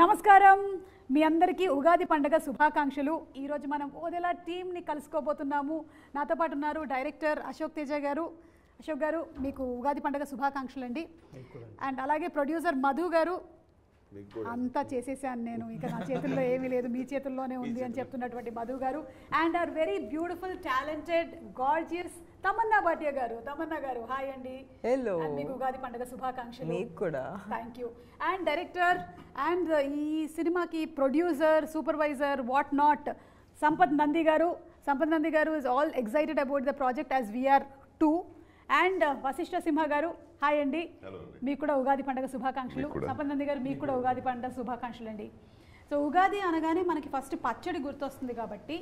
నమస్కారం మీ అందరికీ ఉగాది పండుగ శుభాకాంక్షలు. ఈ రోజు మనం ఓదెలా టీమ్ ని కలుసుకోబోతున్నాము. నాతో పాటు ఉన్నారు డైరెక్టర్ అశోక్ తేజ గారు. అశోక్ గారు మీకు ఉగాది పండుగ శుభాకాంక్షలు అండి. అండ్ అలాగే ప్రొడ్యూసర్ మధు గారు. అంతా చేసేసాను నేను, ఇక నా చేతుల్లో ఏమీ లేదు, మీ చేతుల్లోనే ఉంది అని చెప్తున్నటువంటి Madhu garu. And are very beautiful talented gorgeous Tamannaah Bhatia garu. Tamannaah గారు హాయ్ అండి. హలో, మీకు ఉగాది పండుగ శుభాకాంక్షలు. మీకు కూడా. Thank you. And director and ఈ సినిమాకి producer supervisor what not Sampath Nandi garu. Sampath Nandi garu is all excited about the project as we are too. And Vasishta Simha garu hi అండి. మీకు కూడా ఉగాది పండుగ శుభాకాంక్షలు. సంపత్ నంది గారు మీకు కూడా ఉగాది పండుగ శుభాకాంక్షలు అండి. సో ఉగాది అనగానే మనకి ఫస్ట్ పచ్చడి గుర్తొస్తుంది కాబట్టి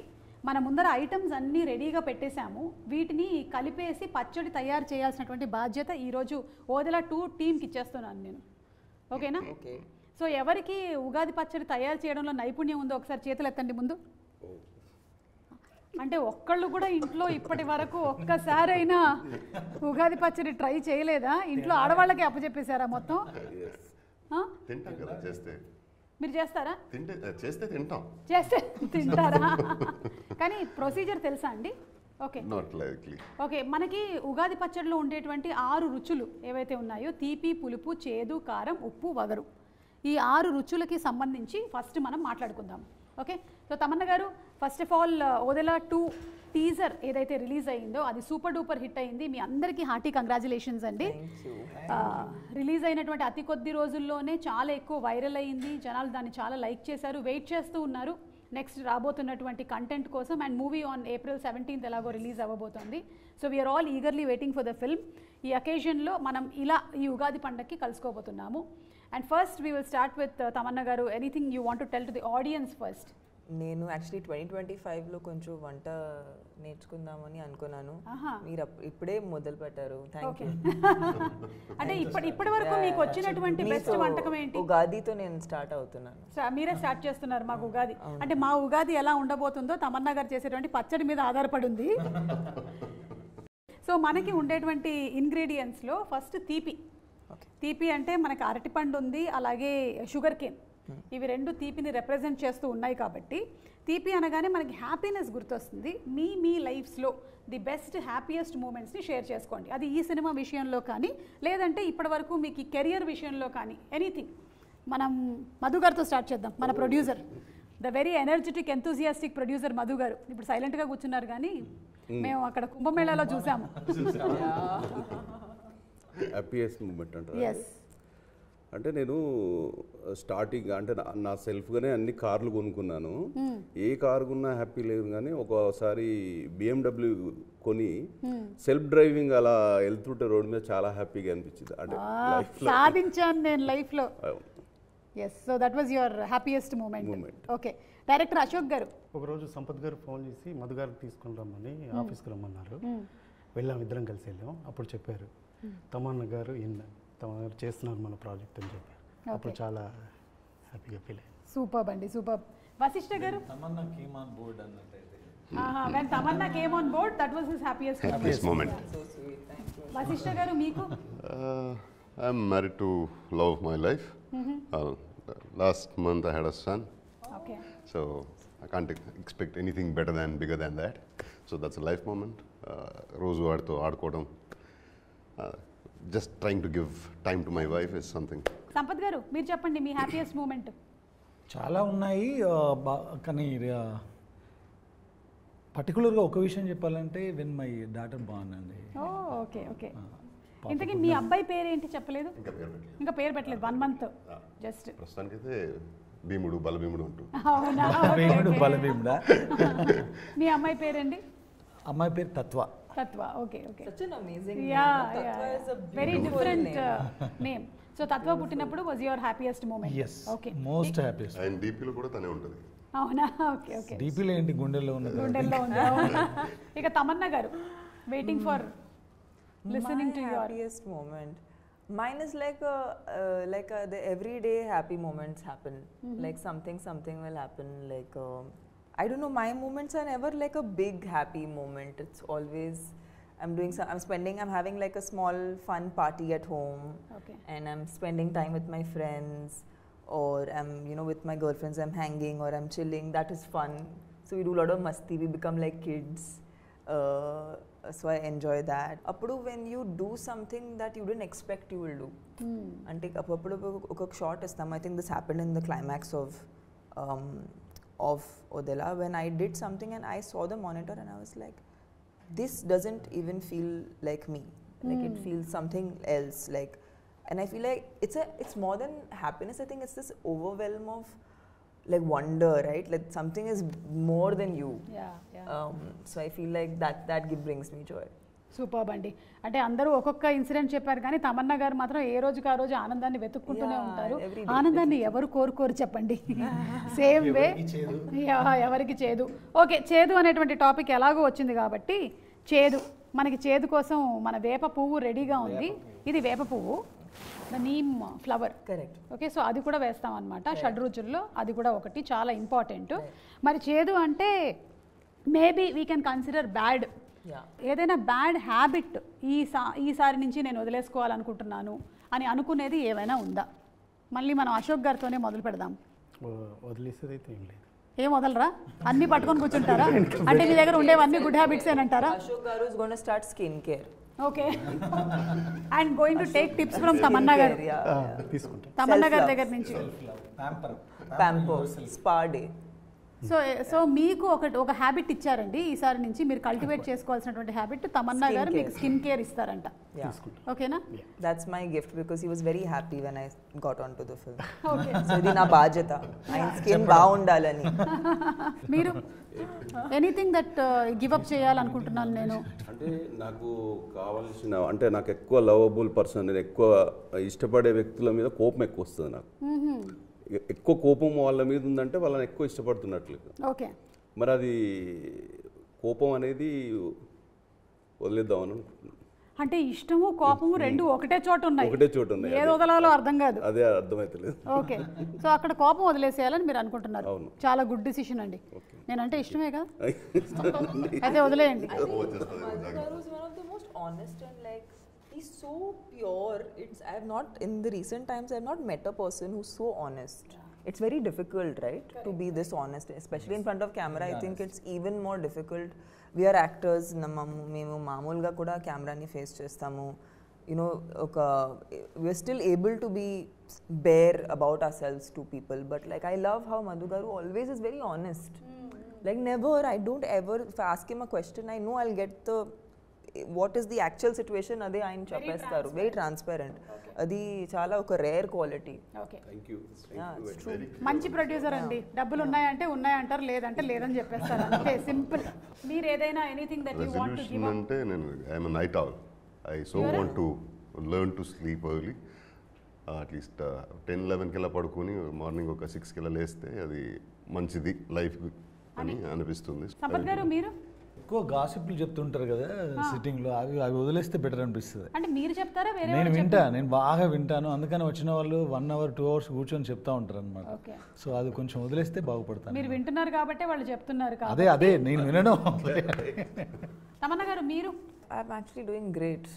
మన ముందర ఐటమ్స్ అన్నీ రెడీగా పెట్టేశాము. వీటిని కలిపేసి పచ్చడి తయారు చేయాల్సినటువంటి బాధ్యత ఈరోజు ఓదెలా 2 టీమ్కి ఇచ్చేస్తున్నాను నేను. ఓకేనా? సో ఎవరికి ఉగాది పచ్చడి తయారు చేయడంలో నైపుణ్యం ఉందో ఒకసారి చేతులు ఎత్తండి ముందు. అంటే ఒక్కళ్ళు కూడా ఇంట్లో ఇప్పటి వరకు ఒక్కసారైనా ఉగాది పచ్చడి ట్రై చేయలేదా? ఇంట్లో ఆడవాళ్ళకి అప్పచెప్పేశారా మొత్తం? మీరు చేస్తారా? చేస్తే తింటారా? కానీ ప్రొసీజర్ తెలుసా అండి? Okay okay. మనకి ఉగాది పచ్చడిలో ఉండేటువంటి 6 రుచులు ఏవైతే ఉన్నాయో తీపి, పులుపు, చేదు, కారం, ఉప్పు, వగరు, ఈ 6 రుచులకి సంబంధించి ఫస్ట్ మనం మాట్లాడుకుందాం. ఓకే. సో తమన్న గారు first of all Odela 2 teaser ఏదైతే రిలీజ్ అయ్యిందో అది సూపర్ డూపర్ హిట్ అయింది. మీ అందరికీ హార్టీ కంగ్రాచులేషన్స్ అండి. రిలీజ్ అయినటువంటి అతి కొద్ది రోజుల్లోనే చాలా ఎక్కువ వైరల్ అయ్యింది. జనాలు దాన్ని చాలా లైక్ చేశారు, వెయిట్ చేస్తూ ఉన్నారు నెక్స్ట్ రాబోతున్నటువంటి కంటెంట్ కోసం. And movie on April 17th ఎలాగో రిలీజ్ అవ్వబోతోంది. So we are all eagerly waiting for the film. ఈ అకేషన్లో మనం ఇలా ఈ ఉగాది పండగకి కలుసుకోబోతున్నాము. And first we will start with Tamanna garu. Anything you want to tell to the audience first? నేను యాక్చువల్లీ 2025లో కొంచెం వంట నేర్చుకుందామని అనుకున్నాను. మీరు ఇప్పుడే మొదలు పెట్టారు. Thank you. అంటే ఇప్పటి వరకు మీకు వచ్చినటువంటి బెస్ట్ వంటకం ఏంటి? ఉగాదితో నేను స్టార్ట్ అవుతున్నాను. మీరే స్టార్ట్ చేస్తున్నారు మాకు ఉగాది. అంటే మా ఉగాది ఎలా ఉండబోతుందో తమన్నా గారు చేసేటువంటి పచ్చడి మీద ఆధారపడి ఉంది. సో మనకి ఉండేటువంటి ఇంగ్రీడియంట్స్లో ఫస్ట్ తీపి. తీపి అంటే మనకి అరటిపండు ఉంది, అలాగే షుగర్ కేన్. ఇవి 2 తీపిని రిప్రజెంట్ చేస్తూ ఉన్నాయి కాబట్టి తీపి అనగానే మనకి హ్యాపీనెస్ గుర్తొస్తుంది. మీ లైఫ్స్లో ది బెస్ట్ హ్యాపీయెస్ట్ మూమెంట్స్ని షేర్ చేసుకోండి. అది ఈ సినిమా విషయంలో కానీ లేదంటే ఇప్పటి వరకు మీకు కెరియర్ విషయంలో కానీ ఎనీథింగ్. మనం మధు గారితో స్టార్ట్ చేద్దాం. మన producer, the very energetic enthusiastic producer Madhu గారు. ఇప్పుడు సైలెంట్గా కూర్చున్నారు కానీ మేము అక్కడ కుంభమేళాలో చూసాము. హ్యాపీయెస్ట్ మూమెంట్ అంటారు. అంటే నేను స్టార్టింగ్ అంటే నా సెల్ఫ్గానే అన్ని కార్లు కొనుక్కున్నాను. ఏ కారు కొన్నా హ్యాపీ లేదు, కానీ ఒకసారి BMW కొని సెల్ఫ్ డ్రైవింగ్ అలా వెళ్తుంటే రోడ్ మీద చాలా హ్యాపీగా అనిపించింది. అంటే సాధించాను నేను లైఫ్లో. Yes, so that was your happiest moment. Okay. Director Ashok garu. ఒకరోజు సంపత్ గారు ఫోన్ చేసి మధు గారికి తీసుకుని రమ్మని ఆఫీస్కి రమ్మన్నారు. వెళ్ళాం, ఇద్దరం కలిసి వెళ్ళాం. అప్పుడు చెప్పారు తమన్నా గారు చేస్తున్నారు మన ప్రాజెక్ట్ అని చెప్పారు. అప్పుడు చాలా హ్యాపీగా ఫీల్ అయ్యాను. సూపర్ అండి, super. Vasishta garu. Tamanna came on board అన్నట్టయితే when Tamanna came on board, that was his happiest moment. So sweet. Thank you. Vashishta garu మీకు? I'm married to love of my life. Last month I had a son. Okay. So I can't expect anything better than bigger than that. So that's a life moment. రోజు వాడితో ఆడుకోవడం, just trying to give time to my wife is something. Sampath గారు మీరు చెప్పండి మీ happiest moment. చాలా ఉన్నాయి, కానీ పర్టికులర్గా ఒక విషయం చెప్పాలంటే వెన్ మై డాటర్ బార్న్ అండి. Okay okay. ఇంతకీ మీ అబ్బాయి పేరు ఏంటి చెప్పలేదు? ఇంకా పేరు పెట్టలేదు. 1 month జస్ట్. ప్రస్తుతానికి అయితే భీముడు బలభీముడు అంటూ. అవునా? భీముడు బలభీముడా? మీ అమ్మాయి పేరండి? అమ్మాయి పేరు తత్వ. తత్వ. Okay okay. Such an amazing name. Tatva is a very different name. So Tatva పుట్టినప్పుడు was your happiest moment? Yes. Okay. Most happiest. And DPలో కూడా తనే ఉంటుంది. అవునా? Okay okay. DPలో ఏంటి గుండెల్లో ఉన్నది? గుండెల్లో ఉంది. ఇక తమన్నా గారు waiting for listening to your happiest moment. Mine is like the everyday happy moments happen. Like something will happen. Like I don't know, my moments are never like a big happy moment. It's always I'm having like a small fun party at home. Okay. And I'm spending time with my friends. or I'm, you know, with my girlfriends, I'm hanging or I'm chilling, that is fun. So we do a lot of masti, we become like kids. So I enjoy that. Appudu when you do something that you didn't expect you will do. Ante appudu oka shot istam. I think this happened in the climax of Odela when I did something and I saw the monitor and I was like, this doesn't even feel like me. Like it feels something else. Like, and I feel like it's more than happiness. I think it's this overwhelm of like wonder, right? Like something is more than you. So I feel like that brings me joy. Super అండి. అంటే అందరూ ఒక్కొక్క incident చెప్పారు కానీ తమన్నా గారు మాత్రం ఏ రోజుకి ఆ రోజు ఆనందాన్ని వెతుక్కుంటూనే ఉంటారు. ఆనందాన్ని ఎవరు కోరుకోరు చెప్పండి. సేమ్ వే ఎవరికి చేదు. ఓకే, చేదు అనేటువంటి టాపిక్ ఎలాగో వచ్చింది కాబట్టి చేదు, మనకి చేదు కోసం మన వేప పువ్వు రెడీగా ఉంది. ఇది వేప పువ్వు, the neem flower. Correct. Okay, so అది కూడా వేస్తాం అనమాట షడ్రుచుల్లో. అది కూడా ఒకటి చాలా ఇంపార్టెంట్. మరి చేదు అంటే maybe we can consider bad. ఏదైనా బ్యాడ్ హ్యాబిట్ ఈసారి నుంచి నేను వదిలేసుకోవాలనుకుంటున్నాను అని అనుకునేది ఏమైనా ఉందా? మళ్ళీ మనం అశోక్ గారితోనే మొదలు పెడదాం. వదిలేసేది అయితే ఏం లేదు. ఏం వదలరా? అన్ని పట్టుకొని కూర్చుంటారా? అంటే మీ దగ్గర ఉండేవన్నీ గుడ్ హ్యాబిట్స్ ఏనంటారా? Ashok Garu is going to start skin care. Okay, and going to take tips from Tamanna garu. తీసుకుంటాం తమన్నా గారి దగ్గర నుంచి Pamper, spa day. సో మీకు ఒక హ్యాబిట్ ఇచ్చారండి ఈసారి నుంచి మీరు కల్టివేట్ చేసుకోవాల్సినటువంటి హ్యాబిట్. తమన్నా గారు మీకు స్కిన్ కేర్ ఇస్తారంట. ఓకేనా? That's my gift because he was very happy when I got onto the film. Okay, So ఇది నా బాధ్యత, ఆయన స్కిన్ బాగుండాలని. మీరు ఎనీథింగ్ దట్ గివ్ అప్ చేయాలనుకుంటున్నాను నేను. అంటే నాకు కావాల్సిన, అంటే నాకు ఎక్కువ లవబుల్ పర్సన్, నేను ఎక్కువ ఇష్టపడే వ్యక్తుల మీద కోపం ఎక్కువ వస్తుంది నాకు. ఎక్కువ కోపం వాళ్ళ మీద ఉందంటే వాళ్ళని ఎక్కువ ఇష్టపడుతున్నట్లు. ఓకే, మరి అది కోపం అనేది వదిలేద్దామని అనుకుంటున్నాను. అంటే ఇష్టము కోపము రెండు ఒకటే చోట ఉన్నాయి. ఏది వదలాలో అర్థం కాదు. అదే అర్థమైతలేదు. ఓకే, సో అక్కడ కోపం వదిలేసేయాలని మీరు అనుకుంటున్నారు. చాలా గుడ్ డిసిషన్ అండి. నేనంటే ఇష్టమే కదా, అయితే వదిలేయండి. He's so pure. I have not, in the recent times, I have not met a person who's so honest. It's very difficult, right, to be this honest, especially in front of camera. I think it's even more difficult. We are actors. Memu mamulga kuda camera ni face chestamu. You know, we're still able to be bare about ourselves to people. But like, I love how Madhu Garu always is very honest. Like never, I don't ever, if I ask him a question, I know I'll get what is the actual situation, ade ఆయన చెప్పేస్తారు. Very transparent. అది చాలా ఒక rare quality. మంచి producer అండి. డబ్బులు ఉన్నాయంటే ఉన్నాయంటారు, లేదంటే లేదని చెప్పేస్తారు, అంతే సింపుల్. మీరు ఏదైనా anything that you want to give అంటే నేను I am a night owl. I so want to learn to sleep early. At least 10-11 కిలా పడుకొని మార్నింగ్ ఒక 6 కిలా లేస్తే అది మంచిది లైఫ్ అని అనిపిస్తుంది. సంపత్ గారు మీరు ఎక్కువ గాసిప్లు చెప్తుంటారు కదా సిట్టింగ్లో, అవి వదిలేస్తే బెటర్ అనిపిస్తుంది. అంటే మీరు చెప్తారా? నేను బాగా వింటాను, అందుకని వచ్చిన వాళ్ళు 1 hour 2 hours కూర్చొని చెప్తా ఉంటారు అనమాట. సో అది కొంచెం వదిలేస్తే బాగుపడతాను. మీరు వింటున్నారు కాబట్టి వాళ్ళు చెప్తున్నారు. అదే నేను వినడం. తమన్నా గారు మీరు? I'm actually doing great.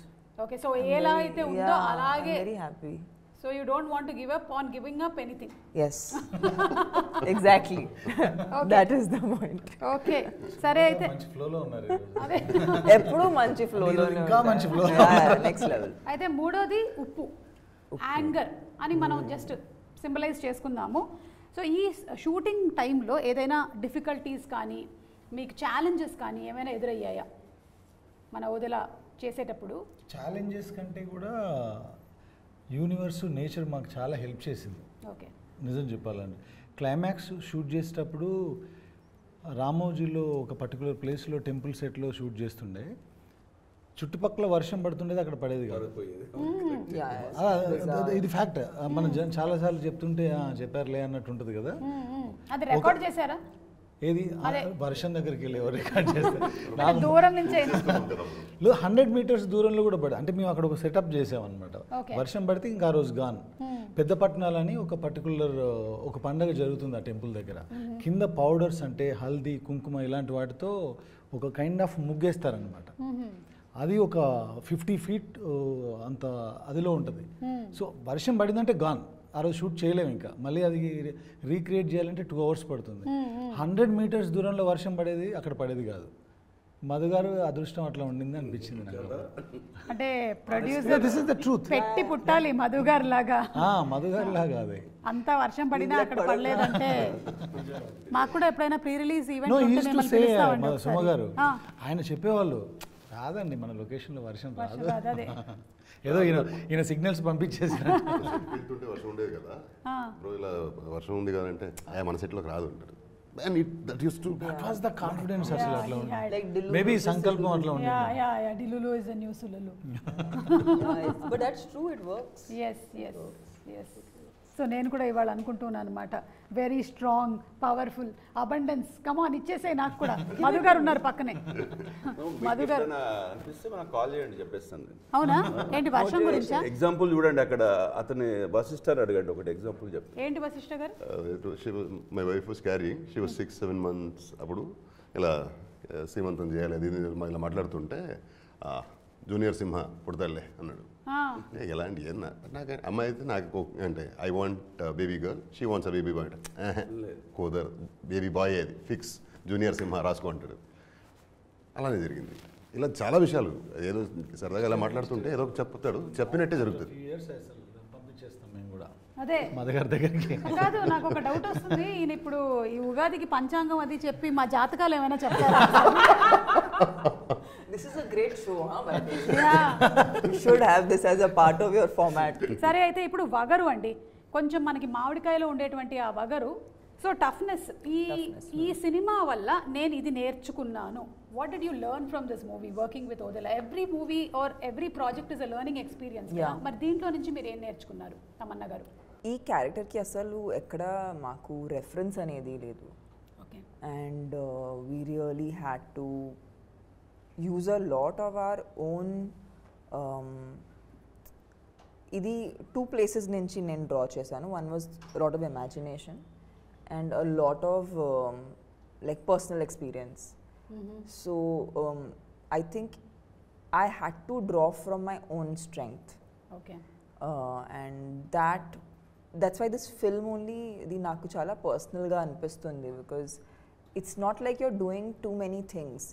Okay, so ఎలా అయితే ఉందో అలాగే. Very happy. So you don't want to give up on giving up anything. Yes. Exactly. Okay. That is the point. Okay. సరే అయితే మంచి ఫ్లోలో ఉన్నారు. అదే ఎప్పుడు మంచి ఫ్లోలో, ఇంకా మంచి ఫ్లో. Next level. అయితే మూడోది ఉప్పు, యాంగర్ అని మనం జస్ట్ సింబలైజ్ చేసుకుందాము. సో ఈ షూటింగ్ టైంలో ఏదైనా డిఫికల్టీస్ కానీ మీకు ఛాలెంజెస్ కానీ ఏమైనా ఎదురయ్యాయా మన వదిలా చేసేటప్పుడు? ఛాలెంజెస్ కంటే కూడా యూనివర్స్, నేచర్ మాకు చాలా హెల్ప్ చేసింది. ఓకే, నిజం చెప్పాలండి. క్లైమాక్స్ షూట్ చేసేటప్పుడు రామోజీలో ఒక పర్టికులర్ ప్లేస్లో టెంపుల్ సెట్లో షూట్ చేస్తుండే, చుట్టుపక్కల వర్షం పడుతుండేది, అక్కడ పడేది కాదు. ఇది ఫ్యాక్ట్. మనం చాలాసార్లు చెప్తుంటే చెప్పారులే అన్నట్టు ఉంటుంది కదా. అది రికార్డ్ చేశారా? ఏది వర్షం దగ్గరికి వెళ్ళి ఎవరు రికార్డ్ చేస్తారు? దూరం నుంచి 100 meters దూరంలో కూడా పడి, అంటే మేము అక్కడ ఒక సెటప్ చేసామన్నమాట. వర్షం పడితే ఇంకా ఆ రోజు గాన్. పెద్దపట్నాలని ఒక పర్టికులర్ ఒక పండగ జరుగుతుంది ఆ టెంపుల్ దగ్గర. కింద పౌడర్స్ అంటే హల్దీ, కుంకుమ ఇలాంటి వాటితో ఒక కైండ్ ఆఫ్ ముగ్గేస్తారనమాట. అది ఒక 50 feet అంత అదిలో ఉంటుంది. సో వర్షం పడిందంటే గాన్, ఆ రోజు షూట్ చేయలేము ఇంకా, మళ్ళీ అది రీక్రియేట్ చేయాలంటే 2 hours పడుతుంది. 100 meters దూరంలో వర్షం పడేది అక్కడ పడేది కాదు. మధు గారు అదృష్టం అట్లా ఉండింది అనిపించింది నాకు. అంటే producer this is the truth. పెట్టి పుట్టాలి మధు గారు లాగా. మధు గారు లాగా అది అంత వర్షం పడినా అక్కడ పడలేదంటే మాకు కూడా ఎప్పుడైనా ప్రీ రిలీజ్ నో ఈవెంట్ ఉంటే యూస్ టు మిమ్మల్ని సే పిలుస్తామండి సుమ ఒకసారి. గారు ఆయన చెప్పేవాళ్ళు రాదండి మన లొకేషన్లో వర్షం రాదు, అదే ఏదో ఈయన సిగ్నల్స్ పంపించేసారు. వెళ్తుంటే వర్షం ఉండేది కదా బ్రో, ఇలా వర్షం ఉంది కదంటే మన సెట్లోకి రాదు అంటారు. And that used to That was the confidence అసలు అట్లా ఉంది. Like Dillu మేబీ versus సంకల్పం అట్లా ఉంది. Yeah delulu is the new solulu. But that's true, it works. Yes so నేను కూడా ఇవాళ అనుకుంటున్నాను అనమాట, very strong powerful abundance come on ఇచ్చేసే నాకు కూడా. మధు గారు ఉన్నారు పక్కనే. మధు గారు అనిపిస్తే మనకు కాల్ చేయండి చెప్పేస్తాను నేను. అవునా ఏంటి వర్షం గురించా? ఎగ్జాంపుల్ చూడండి, అక్కడ అతని బస్ సిస్టర్ అడగండి ఒకటి ఎగ్జాంపుల్ చెప్పండి. ఏంటి వశిష్ఠ గారు? My wife was carrying, she was 6-7 months. అప్పుడు ఇలా సీమంతం చేయాలి అది ఇలా మాట్లాడుతుంటే జూనియర్ సింహ పుడతాడులే అన్నాడు. ఎలాంటి నాకు అమ్మాయి అయితే నాకు అంటే I want baby girl, she wants a baby bye అంటే కుదర్ బేబీ బాయ్ అది ఫిక్స్, జూనియర్ సింహ రాసుకో అంటాడు. అలానే జరిగింది. ఇలా చాలా విషయాలు ఏదో సరదాగా ఇలా మాట్లాడుతుంటే ఏదో చెప్తాడు, చెప్పినట్టే జరుగుతుంది. పంపించేస్తాం మేము కూడా అదే మధు గారి దగ్గరికి. కాదు నాకు ఒక డౌట్ వస్తుంది, ఈయన ఇప్పుడు ఈ ఉగాదికి పంచాంగం అది చెప్పి మా జాతకాలు ఏమైనా చెప్తారా? This is a great show, huh? You should have this as a part of your format. సరే అయితే ఇప్పుడు వగరు అండి, కొంచెం మనకి మామిడికాయలో ఉండేటువంటి ఆ వగరు, సో టఫ్నెస్ ఈ సినిమా వల్ల నేను ఇది నేర్చుకున్నాను. What did you learn from this movie working with Odela? Every movie or every project is a learning experience. మరి దీంట్లో నుంచి మీరు ఏం నేర్చుకున్నారు తమన్నా గారు? ఈ క్యారెక్టర్కి అసలు ఎక్కడ మాకు రెఫరెన్స్ అనేది లేదు. And we really had to use a lot of our own ఇది 2 places నుంచి నేను డ్రా చేశాను. One was a lot of imagination and a lot of like personal experience. So I think I had to draw from my own strength. And that's why this film only ఇది నాకు చాలా పర్సనల్గా అనిపిస్తుంది, because it's not like you're doing too many things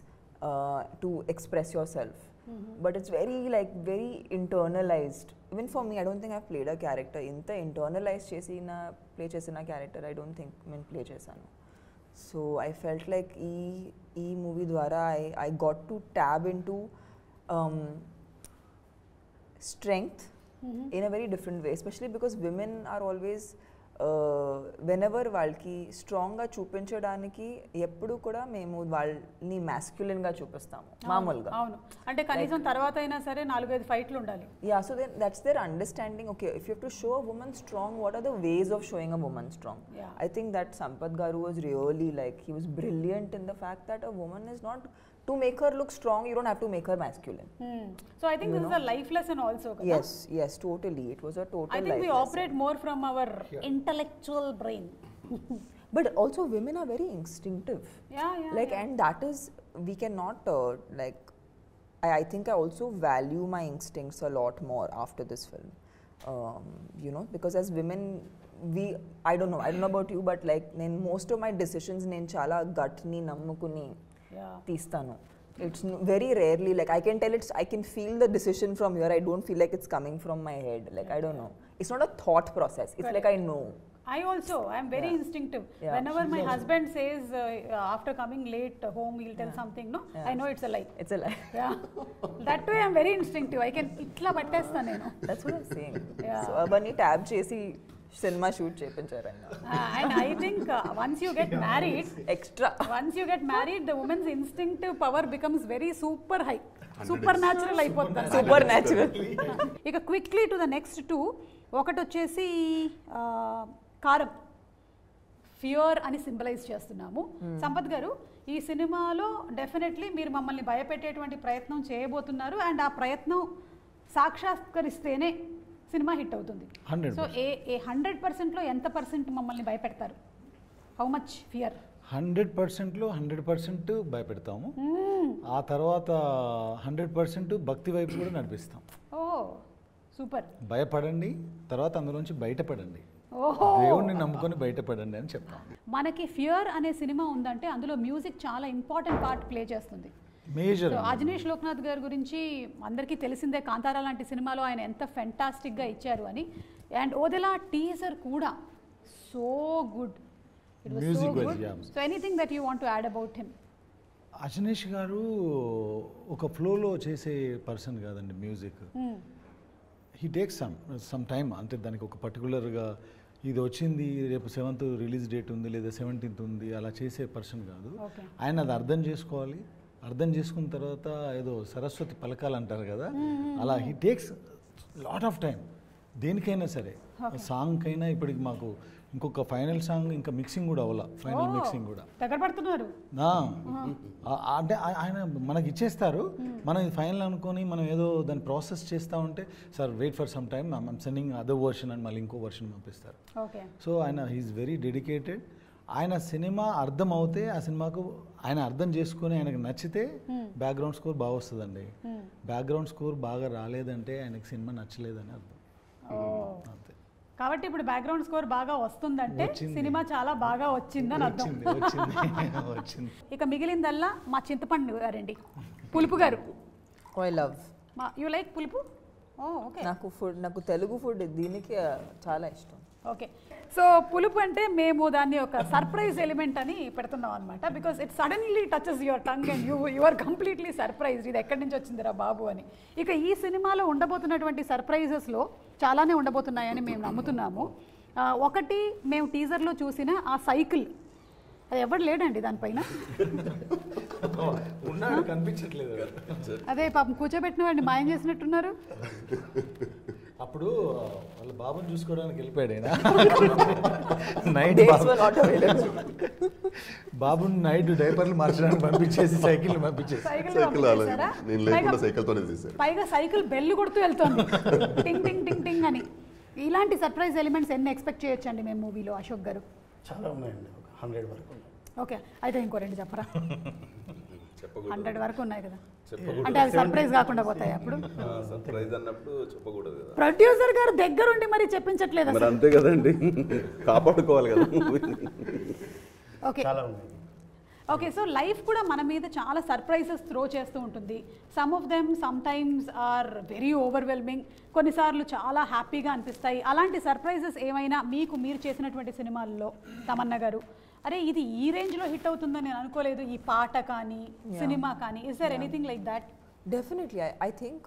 to express yourself, but it's very internalized. Even for me, I don't think I've played a character inta internalized chesina play chesina character I don't think men play chesanu. So I felt like ee movie dwara I got to tap into strength in a very different way, especially because women are always whenever వాళ్ళకి స్ట్రాంగ్గా చూపించడానికి ఎప్పుడు కూడా మేము వాళ్ళని మ్యాస్క్యులిన్గా చూపిస్తాము మామూలుగా. అవును, అంటే కనీసం తర్వాత అయినా సరే 4-5 ఫైట్లు ఉండాలి. Yeah, so then that's their understanding. Okay, if you have to show a woman strong, what are the ways of showing a woman strong? I think that Sampath garu was really like he was brilliant in the fact that a woman is not to make her look strong, you don't have to make her masculine. So I think this is a life lesson also. Yes, totally. It was a total I think life we lesson. operate more from our intellectual brain. But also women are very instinctive. Like, and that is, we cannot like, I think I also value my instincts a lot more after this film. You know, because as women, I don't know about you, but like most of my decisions నేను చాలా gut ni nammukuni తీస్తాను. It's very rarely like I can feel the decision from here. I don't feel like it's coming from my head. Like I don't know. It's not a thought process. It's like I know. I am very instinctive. Whenever my husband says after coming late home he'll tell something, no, I know it's a lie. It's a lie. That way I'm very instinctive. I can itla pattesta nenu. That's what I'm saying. So abani tab chesi cinema shoot చేయించారండి. And I think once you get married, once you get married, the woman's instinctive power becomes very super high, supernatural అయిపోతుంది. Supernatural. ఇక quickly to the next 2. ఒకటి వచ్చేసి కారం, fear అని symbolise చేస్తున్నాము. సంపత్ గారు, ఈ సినిమాలో డెఫినెట్లీ మీరు మమ్మల్ని భయపెట్టేటువంటి ప్రయత్నం చేయబోతున్నారు, అండ్ ఆ ప్రయత్నం సాక్షాత్కరిస్తేనే సినిమా హిట్ అవుతుంది. సో 100%లో ఎంత % మమ్మల్ని భయపెడతారు? How much fear? 100%లో 100% భయపెడతాము. ఆ తర్వాత 100% భక్తి వైపు కూడా నడిపిస్తాం. ఓ సూపర్. భయపడండి, తర్వాత అందులోంచి బయటపడండి. దేవుణ్ణి నమ్ముకొని బయటపడండి అని చెప్తాను. మనకి ఫియర్ అనే సినిమా ఉందంటే అందులో మ్యూజిక్ చాలా ఇంపార్టెంట్ పార్ట్ ప్లే చేస్తుంది. మేజర్. అజనీష్ లోక్నాథ్ గారి గురించి అందరికీ తెలిసిందే, కాంతారా లాంటి సినిమాలో ఆయన ఎంత ఫెంటాస్టిక్గా ఇచ్చారు అని. అండ్ ఓదెలా టీజర్ కూడా so good, it was so good. So anything that you want to add about him? Ajaneesh గారు ఒక ఫ్లోలో చేసే పర్సన్ కాదండి music. He takes some time, అంటే దానికి ఒక పర్టికులర్గా ఇది వచ్చింది రేపు 7th రిలీజ్ డేట్ ఉంది లేదా 17th ఉంది అలా చేసే పర్సన్ కాదు. ఆయన అది అర్థం చేసుకోవాలి, అర్థం చేసుకున్న తర్వాత ఏదో సరస్వతి పలకాలంటారు కదా, అలా he takes lot of time దేనికైనా సరే. సాంగ్కైనా ఇప్పటికి మాకు ఇంకొక ఫైనల్ సాంగ్ ఇంకా మిక్సింగ్ కూడా అవ్వాల, ఫైనల్ మిక్సింగ్ కూడా దగ్గర పడుతున్నారు. అంటే ఆయన మనకి ఇచ్చేస్తారు, మనం ఇది ఫైనల్ అనుకొని మనం ఏదో దాన్ని ప్రాసెస్ చేస్తూ ఉంటే sir wait for some time I'm sending other version అని మళ్ళీ ఇంకో వర్షన్ పంపిస్తారు. సో ఆయన హీఈస్ వెరీ డెడికేటెడ్. ఆయన సినిమా అర్థం అవుతే ఆ సినిమాకు ఆయన అర్థం చేసుకొని ఆయనకు నచ్చితే బ్యాక్గ్రౌండ్ స్కోర్ బాగా వస్తుందండి. బ్యాక్గ్రౌండ్ స్కోర్ బాగా రాలేదంటే ఆయనకు సినిమా నచ్చలేదని అర్థం. అంతే. కాబట్టి ఇప్పుడు బ్యాక్గ్రౌండ్ స్కోర్ బాగా వస్తుందంటే సినిమా చాలా బాగా వచ్చిందని అర్థం. ఇక మిగిలిందల్లా మా చింతపండు గారండి, పులుపు గారు. I love. యు లైక్ పులుపు? ఓకే. నాకు తెలుగు ఫుడ్ దీనికి చాలా ఇష్టం. ఓకే. సో పులుపు అంటే మేము దాన్ని ఒక సర్ప్రైజ్ ఎలిమెంట్ అని పెడుతున్నాం అనమాట. Because it suddenly touches your tongue and you are completely surprised, ఇది ఎక్కడి నుంచి వచ్చిందిరా బాబు అని. ఇక ఈ సినిమాలో ఉండబోతున్నటువంటి సర్ప్రైజెస్లో చాలానే ఉండబోతున్నాయని మేము నమ్ముతున్నాము. ఒకటి, మేము టీజర్లో చూసిన ఆ సైకిల్, అది ఎవరు లేడండి దానిపైన, కనిపించట్లేదు. అదే పాపం కూర్చోబెట్టిన వాడిని మాయం చేసినట్టున్నారు. అప్పుడు వాళ్ళ బాబుని చూసుకోవడానికి వెళ్ళిపోయాడు ఆయన. బాబుని నైట్ డైపర్లు మార్చడానికి పంపించేసి సైకిల్ పంపించేసి పైగా సైకిల్ బెల్లు కొడుతూ వెళ్తుంది టింగ్ టింగ్ టింగ్ టింగ్ అని. ఇలాంటి సర్ప్రైజ్ ఎలిమెంట్స్ ఎన్ని ఎక్స్పెక్ట్ చేయొచ్చండి మేము మూవీలో అశోక్ గారు? చాలా ఉన్నాయండి, 100 వరకు. ఓకే, అయితే ఇంకో 2 చెప్పరా? 100 వరకు ఉన్నాయి కదా, అంటే అది సర్ప్రైజ్ కాకుండా పోతాయి. అప్పుడు సర్ప్రైజ్ అన్నప్పుడు చెప్పకూడదు కదా. ప్రొడ్యూసర్ గారు దగ్గరుండి మరి చెప్పించట్లేదు. మరి అంతే కదండి, కాపాడుకోవాలి కదా. Okay okay. సో లైఫ్ కూడా మన మీద చాలా సర్ప్రైజెస్ త్రో చేస్తూ ఉంటుంది. Some of them sometimes are very overwhelming, కొన్నిసార్లు చాలా హ్యాపీగా అనిపిస్తాయి. అలాంటి సర్ప్రైజెస్ ఏమైనా మీరు చేసినటువంటి సినిమాల్లో తమన్నా గారు, అరే ఇది ఈ రేంజ్లో హిట్ అవుతుందని నేను అనుకోలేదు, ఈ పాట కానీ సినిమా కానీ, is there anything like that? Definitely. I think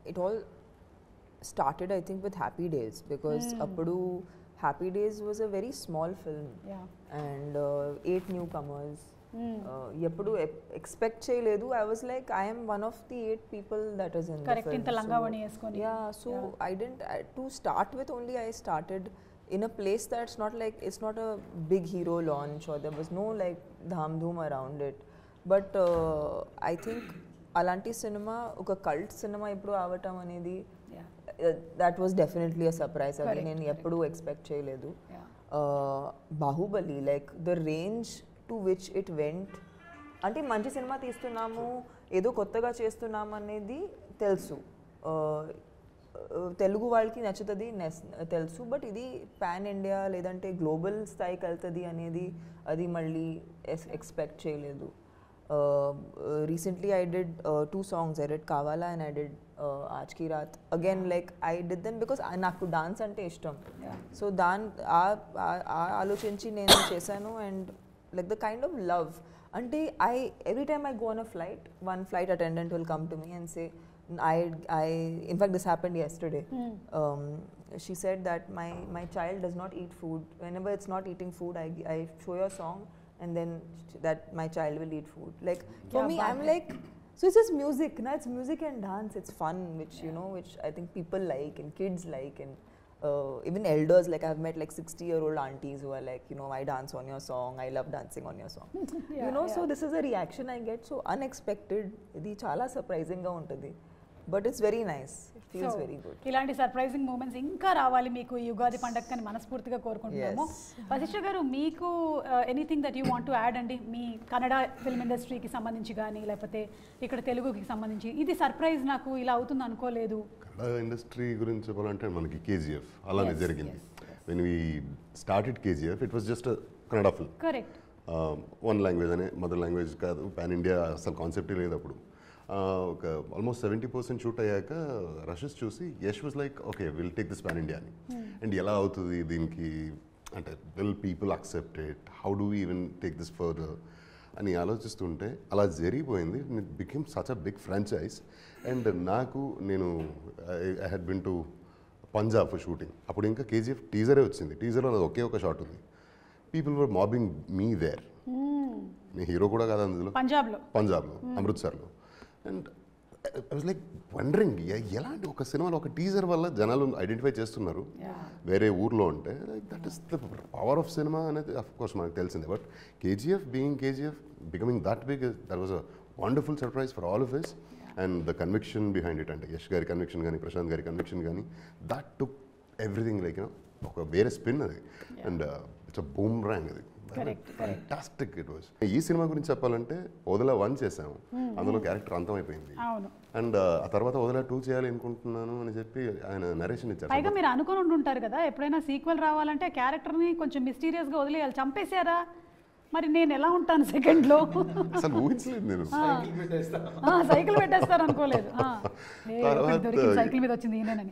it all started, I think, with Happy Days, because appudu Happy Days was a very small film, and 8 newcomers. Eppudu expect cheyaledu. I was like, I am one of the 8 people that is in correct, the film. Inta langavani eskoni. So I didn't, to start with only, I started in a place that's not like, it's not a big hero launch, or there was no like dham dhoom around it. But I think alanti cinema oka cult cinema ippudu avatam anedi, that was definitely a surprise. Adi nenu eppudu expect cheyaledu. Bahubali, like the range to which it went, అంటే మంచి cinema తీస్తున్నాము, ఏదో కొత్తగా చేస్తున్నాము అనేది తెలుసు, తెలుగు వాళ్ళకి నచ్చుతుంది తెలుసు. బట్ ఇది పాన్ ఇండియా లేదంటే గ్లోబల్ స్థాయికి వెళ్తుంది అనేది అది మళ్ళీ ఎక్స్పెక్ట్ చేయలేదు. Recently I did 2 songs. I did Kavala and I did Aaj Ki Raat. Again, like I did them because నాకు డాన్స్ అంటే ఇష్టం. సో ఆలోచించి నేను చేశాను. And like the kind of love, ante every time I go on a flight, one flight attendant will come to me and say, in fact this happened yesterday. She said that my child does not eat food. Whenever it's not eating food, I show your song and then that my child will eat food. Like for me, I'm like, so it's just music, it's music and dance, it's fun, which you know, which I think people like and kids like, and even elders, like I've met like 60-year-old aunties who are like, you know, I dance on your song, I love dancing on your song. You know, so this is a reaction I get, so unexpected. Idi chala surprising ga untadi, but it's very nice, it feels very good. ఇలాంటి surprising moments ఇంకా రావాలి మీకు ఈ యుగాది పండగని మనస్ఫూర్తిగా కోరుకుంటున్నాము. వశిష్ఠ గారు, మీకు anything that you want to add అండి, మీ కన్నడ ఫిల్మ్ ఇండస్ట్రీకి సంబంధించి కానీ లేకపోతే ఇక్కడ తెలుగుకి సంబంధించి, ఇది సర్ప్రైజ్ నాకు ఇలా అవుతుంది అనుకోలేదు. కన్నడ ఇండస్ట్రీ గురించి చెప్పాలంటే మనకి KGF అలానే జరిగింది. When we started KGF it was just Kannada film. Correct. One language అనే మదర్ లాంగ్వేజ్ కాదు, పాన్ ఇండియా అసలు కాన్సెప్టే లేదు అప్పుడు. ఒక ఆల్మోస్ట్ 70% షూట్ అయ్యాక రషెస్ చూసి Yash was like okay will take this pan India అని. అండ్ ఎలా అవుతుంది దీనికి అంటే will people accept it, how do even take this further అని ఆలోచిస్తుంటే అలా జరిగిపోయింది. It became such a big franchise. And నేను I had been to Punjab for shooting. అప్పుడు ఇంకా కేజీఎఫ్ టీజరే వచ్చింది. టీజర్లో అది ఒకే ఒక షాట్ ఉంది. People were mobbing me there. నేను హీరో కూడా కాదు అందులో, పంజాబ్లో అమృత్సర్లో. And I was like wondering ఎలాంటి ఒక సినిమాలో ఒక టీజర్ వల్ల జనాలు ఐడెంటిఫై చేస్తున్నారు వేరే ఊర్లో ఉంటే. That is the power of cinema అనేది అఫ్ కోర్స్ మనకు తెలిసిందే. But KGF being KGF becoming that big, that was a wonderful surprise for all of us. And the conviction behind it, అంటే యష్ గారి కన్విక్షన్ కానీ ప్రశాంత్ గారి కన్విక్షన్ కానీ, that took everything like ఒక వేరే స్పిన్ అది. And it's a boomerang అది. Fantastic it was. ఈ సినిమా గురించి చెప్పాలంటే వదల 1 చేసాము, అందులో క్యారెక్టర్ అంతమైపోయింది. అండ్ ఆ తర్వాత వదల 2 చేయాలి అనుకుంటున్నాను అని చెప్పి ఆయన నరేషన్ ఇచ్చారు. పైగా మీరు అనుకుని ఉంటారు కదా ఎప్పుడైనా సీక్వెల్ రావాలంటే క్యారెక్టర్ని కొంచెం మిస్టీరియస్గా వదిలేయాలి. చంపేశారా మరి నేను ఎలా ఉంటాను సెకండ్లో? అసలు ఊహించలేదు నేను. సైకిల్ పెట్టేస్తారు అనుకోలేదు. సైకిల్ మీద వచ్చింది ఈయనని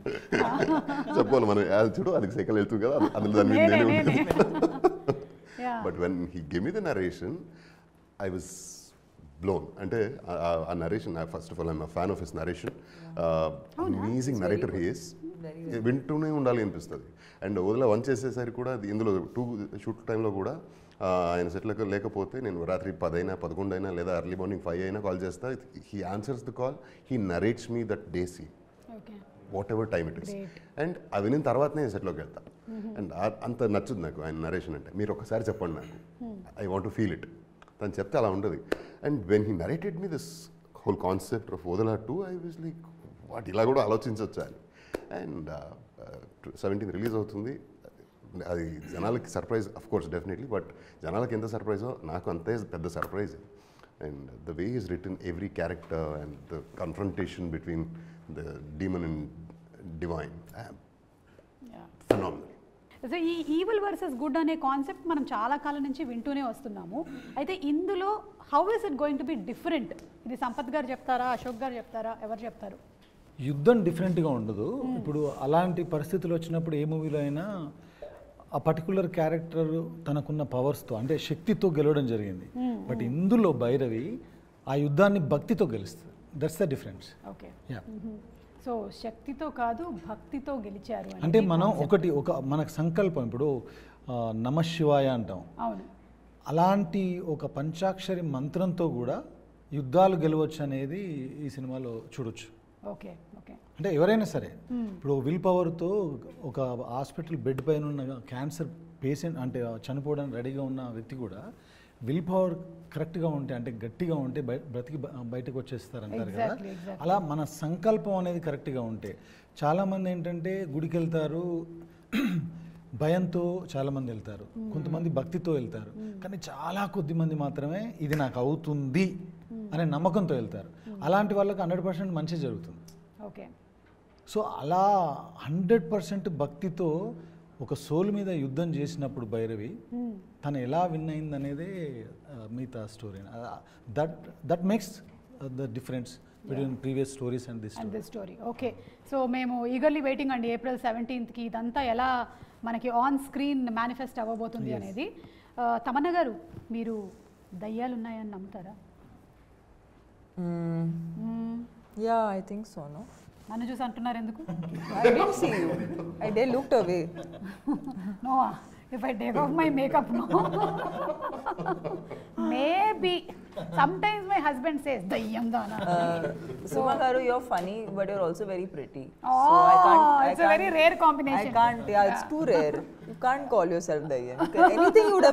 చెప్పాలి మనం. చూడు అది సైకిల్ వెళ్తుంది కదా, అందులో దాని మీద. But when he gave me the narration, I was blown. Ante a narration, first of all, I'm a fan of his narration. Amazing narrator he is. వింటూనే ఉండాలి అనిపిస్తుంది. అండ్ వదిలే 1 చేసేసరికి కూడా ఇందులో 2 షూట్ టైంలో కూడా ఆయన సెట్లకు లేకపోతే నేను రాత్రి 10 అయినా 11 అయినా లేదా ఎర్లీ మార్నింగ్ 5 అయినా కాల్ చేస్తా. He answers the call, he narrates me that day scene whatever time it is. And అవి వినిన తర్వాతనే సెట్లోకి వెళ్తా. అండ్ అంత నచ్చుది నాకు ఆయన నరేషన్ అంటే. మీరు ఒకసారి చెప్పండి నాకు, I want to feel it. తను చెప్తే అలా ఉంటుంది. And when he narrated me this whole concept of Odela 2, I was like what, ఇలా కూడా ఆలోచించవచ్చు అని. అండ్ 17th రిలీజ్ అవుతుంది. అది జనాలకి surprise of course definitely, but జనాలకి ఎంత సర్ప్రైజో నాకు అంతే పెద్ద surprise. And the way is return every character and the confrontation between the demon and divine, phenomenal. So ఈ ఈవిల్ వర్సెస్ గుడ్ అనే కాన్సెప్ట్ మనం చాలా కాలం నుంచి వింటూనే వస్తున్నాము. అయితే ఇందులో how is it going to be different? ఇది సంపత్ గారు చెప్తారా, అశోక్ గారు చెప్తారా, ఎవరు చెప్తారు? యుద్ధం డిఫరెంట్గా ఉండదు. ఇప్పుడు అలాంటి పరిస్థితులు వచ్చినప్పుడు ఏ మూవీలో అయినా ఆ పర్టికులర్ క్యారెక్టర్ తనకున్న పవర్స్తో అంటే శక్తితో గెలవడం జరిగింది. బట్ ఇందులో భైరవి ఆ యుద్ధాన్ని భక్తితో గెలుస్తుంది. That's the difference. Okay. So శక్తితో కాదు భక్తితో గెలిచారు అంటే మనం ఒక మనకు సంకల్పం, ఇప్పుడు నమశివాయ అంటాం. అవును. అలాంటి ఒక పంచాక్షరి మంత్రంతో కూడా యుద్ధాలు గెలవచ్చు అనేది ఈ సినిమాలో చూడొచ్చు. Okay okay. అంటే ఎవరైనా సరే ఇప్పుడు విల్ పవర్తో ఒక హాస్పిటల్ బెడ్ పైన ఉన్న క్యాన్సర్ పేషెంట్ అంటే చనిపోవడానికి రెడీగా ఉన్న వ్యక్తి కూడా విల్ పవర్ కరెక్ట్గా ఉంటే అంటే గట్టిగా ఉంటే బ్రతికి బయటకు వచ్చేస్తారంటారు కదా. అలా మన సంకల్పం అనేది కరెక్ట్గా ఉంటే చాలామంది ఏంటంటే గుడికి వెళ్తారు, భయంతో చాలామంది వెళ్తారు, కొంతమంది భక్తితో వెళ్తారు, కానీ చాలా కొద్ది మంది మాత్రమే ఇది నాకు అవుతుంది అనే నమ్మకంతో వెళ్తారు. అలాంటి వాళ్ళకి 100% మంచి జరుగుతుంది. ఓకే. సో అలా 100% భక్తితో ఒక సోల్ మీద యుద్ధం చేసినప్పుడు భైరవి తను ఎలా విన్ అయింది అనేదే మిగతా story. That makes the difference between previous stories and this story. Okay. So మేము ఈగర్లీ వెయిటింగ్ అండి April 17th ఇదంతా ఎలా మనకి ఆన్ స్క్రీన్ మేనిఫెస్ట్ అవ్వబోతుంది అనేది. తమన్నా గారు, మీరు దయ్యాలు ఉన్నాయని నమ్ముతారా? Yeah, I think so, no? నన్ను చూసి అంటున్నారు ఎందుకు? I didn't see you. I looked away. No, if I take off my makeup, no. Maybe. Sometimes my husband says, dayyam dana. Suma garu, you're funny, but you're also very pretty. Oh, so it's a very rare combination. I can't, yeah, it's too rare. You can't call yourself dayyam. Anything you would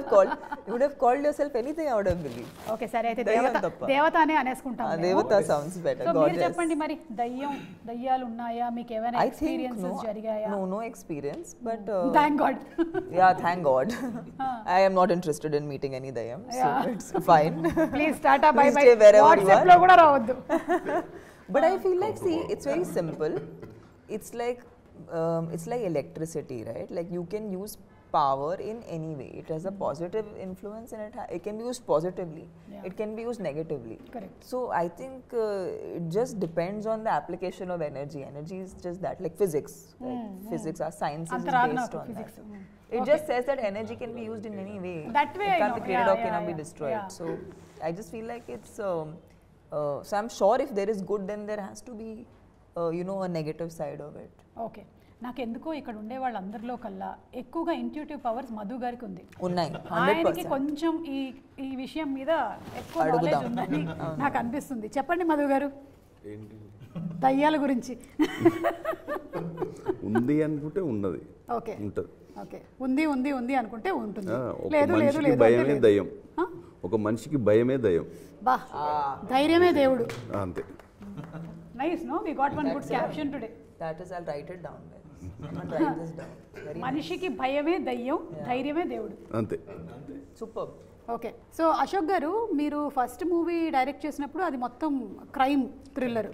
have called yourself anything I would have believed. Okay, సరే అయితే దేవత అనే అనేసుకుంటాం. దేవత sounds better. So మీరు చెప్పండి మరి, దయ్యాలు ఉన్నాయా? మీకు ఏమైనా ఎక్స్‌పీరియన్సెస్ జరిగాయా? No experience, but thank God. Yeah, thank God. I am not interested in meeting any dayyam, so it's fine. Please tata bye bye. WhatsApp lo kuda ravoddu. But I feel like, see, it's very simple. It's like it's like electricity, right? Like you can use power in any way. It has a positive influence and it can be used positively. Yeah. It can be used negatively. Correct. So I think it just depends on the application of energy. Energy is just that, like physics. Like physics, our science is based on physics. that. It just says that energy can be used in any way. That way it I can't know. be created Yeah, or cannot be yeah. destroyed. Yeah. So I just feel like it's. So I'm sure if there is good, then there has to be, a negative side of it. Okay, నాకు ఎందుకో ఇక్కడ ఉండే వాళ్ళందరిలో కల్లా ఎక్కువగా intuitive powers Madhu గారికి ఉంది. ఉన్నాయి, ఆయనకి 100%. కొంచెం ఈ విషయం మీద ఎక్కువ అడుగుదాం. నాలెడ్జ్ ఉందని నాకు అనిపిస్తుంది. చెప్పండి మధు గారు, ఏంటి దయ్యాల గురించి. ఉంది అనుకుంటే ఉన్నది, ఓకే ఉంటుంది. ఓకే, ఉంది ఉంది ఉంది అనుకుంటే ఉంటుంది. ఒక లేదు లేదు మనిషికి లేదు భయమే అంటే లేదు. దయ్యం, ఒక మనిషికి భయమే దయ్యం. బా, ధైర్యమే దేవుడు. అంతే. Nice, no we got one good caption today. That is, I'll write it down. I'm gonna write this down. Very మనిషికి భయమే దయ్యం, ధైర్యమే దేవుడు. అంతే. superb. Okay, so Ashok garu, మీరు ఫస్ట్ మూవీ డైరెక్ట్ చేసినప్పుడు అది మొత్తం క్రైమ్ థ్రిల్లర్.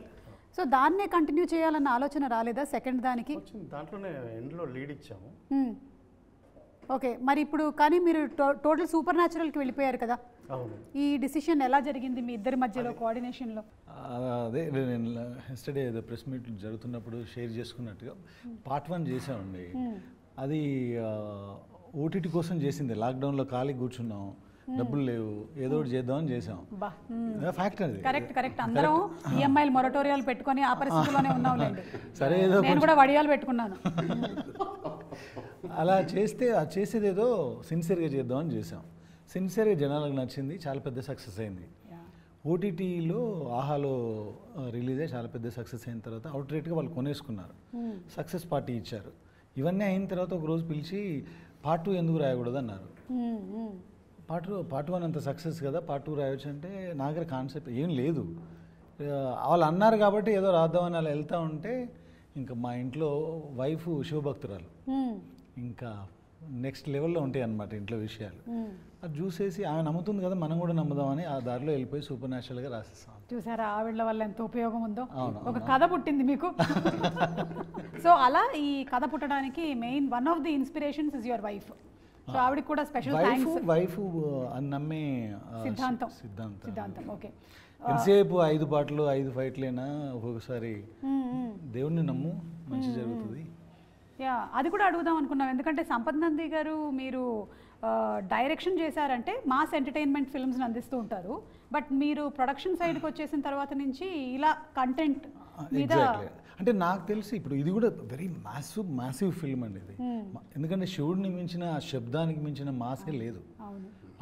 సో దాన్నే కంటిన్యూ చేయాలన్న ఆలోచన రాలేదా సెకండ్ దానికి? వచ్చింది, దాంట్లోనే ఎండ్లో లీడ్ ఇచ్చాము. ఓకే, మరి ఇప్పుడు కానీ మీరు టోటల్ సూపర్ న్యాచురల్కి వెళ్ళిపోయారు కదా. అవును. ఈ డిసిషన్ ఎలా జరిగింది మీ ఇద్దరి మధ్యలో కోఆర్డినేషన్లో? అదే నేను ఎస్టర్డే ఏదో ప్రెస్ మీట్ జరుగుతున్నప్పుడు షేర్ చేసుకున్నట్టుగా పార్ట్ 1 చేసామండి. అది ఓటీటీ కోసం చేసింది. లాక్డౌన్లో ఖాళీ కూర్చున్నాం, డబ్బులు లేవు, ఏదో ఒకటి చేద్దామని చేసాం. ఫ్యాక్ట్ అది. కరెక్ట్ కరెక్ట్, అందరం ఈఎంఐలు మొరటోరియాలు పెట్టుకొని ఆ పరిస్థితిలోనే ఉన్నాంలేండి. సరే, ఏదో నేను కూడా వడియాలు పెట్టుకున్నాను. అలా చేస్తే అది చేసేది ఏదో సిన్సియర్గా చేద్దామని చేసాం. సిన్సియర్గా జనాలకు నచ్చింది, చాలా పెద్ద సక్సెస్ అయింది. ఓటీటీలో ఆహాలో రిలీజ్ అయ్యి చాలా పెద్ద సక్సెస్ అయిన తర్వాత అవుట్ రేట్గా వాళ్ళు కొనేసుకున్నారు, సక్సెస్ పార్టీ ఇచ్చారు. ఇవన్నీ అయిన తర్వాత ఒక రోజు పిలిచి పార్ట్ 2 ఎందుకు రాయకూడదు అన్నారు. పార్ట్ 1 అంత సక్సెస్ కదా, పార్ట్ 2 రాయొచ్చు అంటే నా దగ్గర కాన్సెప్ట్ ఏం లేదు. వాళ్ళు అన్నారు కాబట్టి ఏదో రాద్దామని అలా వెళ్తూ ఉంటే ఇంకా మా ఇంట్లో వైఫ్ శివభక్తురాలు, ఇంకా నెక్స్ట్ లెవెల్లో ఉంటాయి అన్నమాట ఇంట్లో విషయాలు. అది చూసేసి ఆమె నమ్ముతుంది కదా, మనం కూడా నమ్ముదామని ఆ దారిలో వెళ్ళిపోయి సూపర్ న్యాచురల్గా రాసేస్తాం. చూసారా ఆవిడ వల్ల ఎంత ఉపయోగం ఉందో. ఒక కథ పుట్టింది మీకు. సో అలా ఈ కథ పుట్టడానికి main one of the inspirations is your wife. So ఆవిడకి కూడా స్పెషల్ థ్యాంక్స్. వైఫ్ అని నమ్మే సిద్ధాంతం. ఓకే, ఎంతసేపు 5 పాటలు 5 ఫైట్లేనా, ఒక్కొక్కసారి దేవుణ్ణి నమ్ము మంచి జరుగుతుంది. యా, అది కూడా అడుగుదాం అనుకున్నాం. ఎందుకంటే సంపత్ నంది గారు మీరు డైరెక్షన్ చేశారంటే మాస్ ఎంటర్టైన్మెంట్ ఫిల్మ్స్ని అందిస్తూ ఉంటారు. బట్ మీరు ప్రొడక్షన్ సైడ్కి వచ్చేసిన తర్వాత నుంచి ఇలా కంటెంట్ మీద, అంటే నాకు తెలిసి ఇప్పుడు ఇది కూడా వెరీ మ్యాసివ్ ఫిల్మ్ అండి ఇది. ఎందుకంటే శివుడిని మించిన, ఆ శబ్దానికి మించిన మాసే లేదు.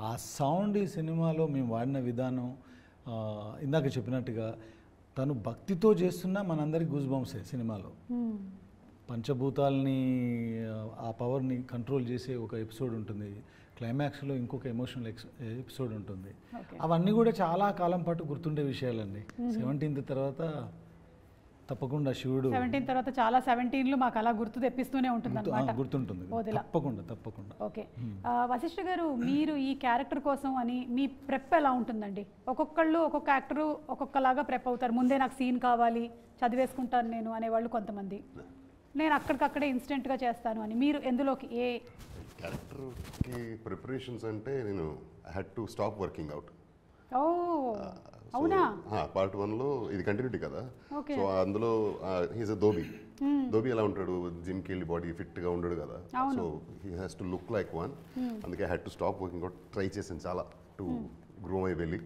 ఆ సౌండ్ ఈ సినిమాలో మేము వాడిన విధానం, ఇందాక చెప్పినట్టుగా తను భక్తితో చేస్తున్నా మనందరికి గూస్ బంప్సే సినిమాలో. పంచభూతాలని, ఆ పవర్ని కంట్రోల్ చేసే ఒక ఎపిసోడ్ ఉంటుంది, క్లైమాక్స్లో ఇంకొక ఎమోషనల్ ఎపిసోడ్ ఉంటుంది. అవన్నీ కూడా చాలా కాలం పాటు గుర్తుండే విషయాలండి. 17th తర్వాత తప్పకుండా శివుడు 17 తర్వాత చాలా 17లు మాకు అలా గుర్తు తెప్పిస్తూనే ఉంటుంది అన్నమాట. గుర్తుంటుంది తప్పకుండా. ఓకే, వశిష్ఠ గారు, మీరు ఈ క్యారెక్టర్ కోసం అని మీ ప్రెప్ ఎలా ఉంటుందండి? ఒక్కొక్కళ్ళు ఒక్కొక్క యాక్టరు ఒక్కొక్కలాగా ప్రెప్ అవుతారు. ముందే నాకు సీన్ కావాలి, చదివేసుకుంటాను నేను అనేవాళ్ళు కొంతమంది, నేను అక్కడికక్కడే ఇన్స్టెంట్గా చేస్తాను అని. మీరు ఎందులోకి ఏ క్యారెక్టర్కి ప్రిపరేషన్స్ అంటే నేను I had to stop working out. ఓ అవునా? పార్ట్ 1లో ఇది కంటిన్యూటీ కదా, సో అందులో హీస్ అ ధోబీ ఎలా ఉంటాడు, జిమ్కి వెళ్ళి బాడీ ఫిట్గా ఉండడు కదా, so he has to look like one. అందుకే I had to stop working out. Try చేసాను చాలా టు గ్రో మై బెల్లీ,